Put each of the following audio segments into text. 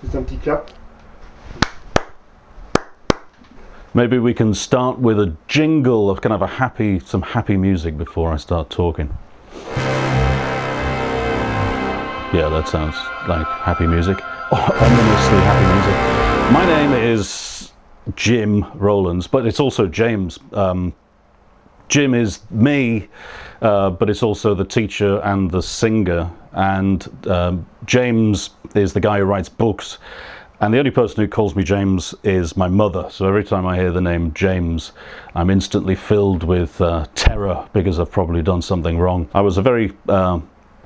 Juste un petit clap. Maybe we can start with a jingle of kind of some happy music before I start talking. Yeah, that sounds like happy music. Ominously happy music. My name is Jim Rowlands, but it's also James. Jim is me, but it's also the teacher and the singer. And James is the guy who writes books. And the only person who calls me James is my mother. So every time I hear the name James, I'm instantly filled with terror because I've probably done something wrong. I was a very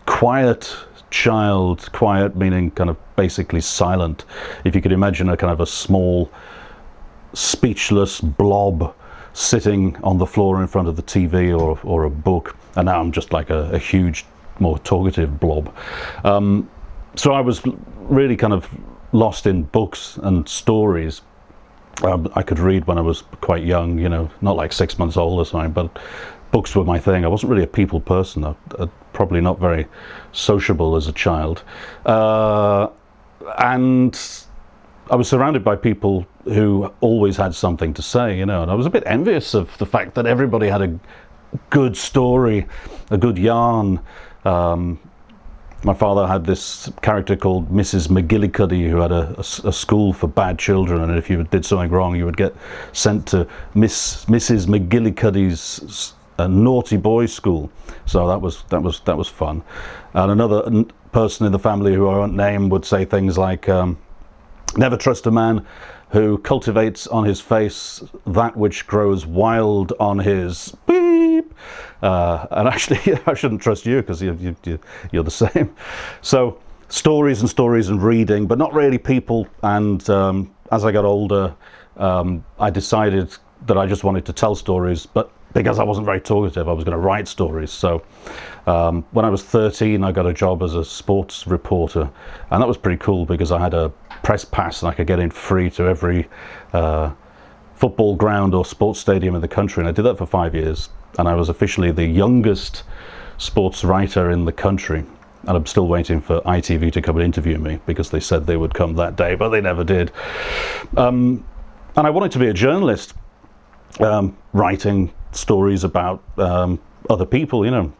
quiet child, quiet meaning kind of basically silent. If you could imagine a kind of a small, speechless blob sitting on the floor in front of the TV or a book. And now I'm just like a huge, more talkative blob. So I was really kind of lost in books and stories. I could read when I was quite young, you know, not like 6 months old or something, but books were my thing. I wasn't really a people person. Probably not very sociable as a child. And I was surrounded by people who always had something to say, you know, and I was a bit envious of the fact that everybody had a good story, a good yarn. My father had this character called Mrs. McGillicuddy, who had a school for bad children, and if you did something wrong, you would get sent to Mrs. McGillicuddy's naughty boys school. So that was fun. And another person in the family who I won't name would say things like, "Never trust a man who cultivates on his face that which grows wild on his beep." And actually, I shouldn't trust you because you're the same. So stories and reading, but not really people. And as I got older, I decided that I just wanted to tell stories, but because I wasn't very talkative, I was going to write stories. So when I was 13, I got a job as a sports reporter, and that was pretty cool because I had a press pass and I could get in free to every football ground or sports stadium in the country, and I did that for 5 years, and I was officially the youngest sports writer in the country. And I'm still waiting for ITV to come and interview me because they said they would come that day, but they never did. And I wanted to be a journalist, writing stories about other people, you know.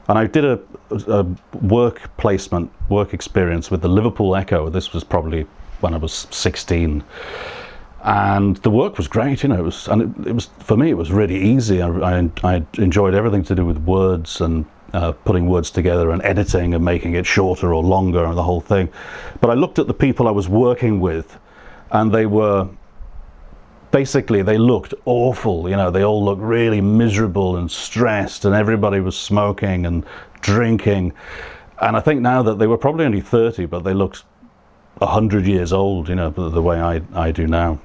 And I did a work placement, work experience with the Liverpool Echo. This was probably when I was 16. And the work was great, you know. It was for me, it was really easy. I enjoyed everything to do with words and putting words together and editing and making it shorter or longer and the whole thing. But I looked at the people I was working with, and they looked awful, you know. They all looked really miserable and stressed, and everybody was smoking and drinking. And I think now that they were probably only 30, but they looked 100 years old, you know, the way I do now.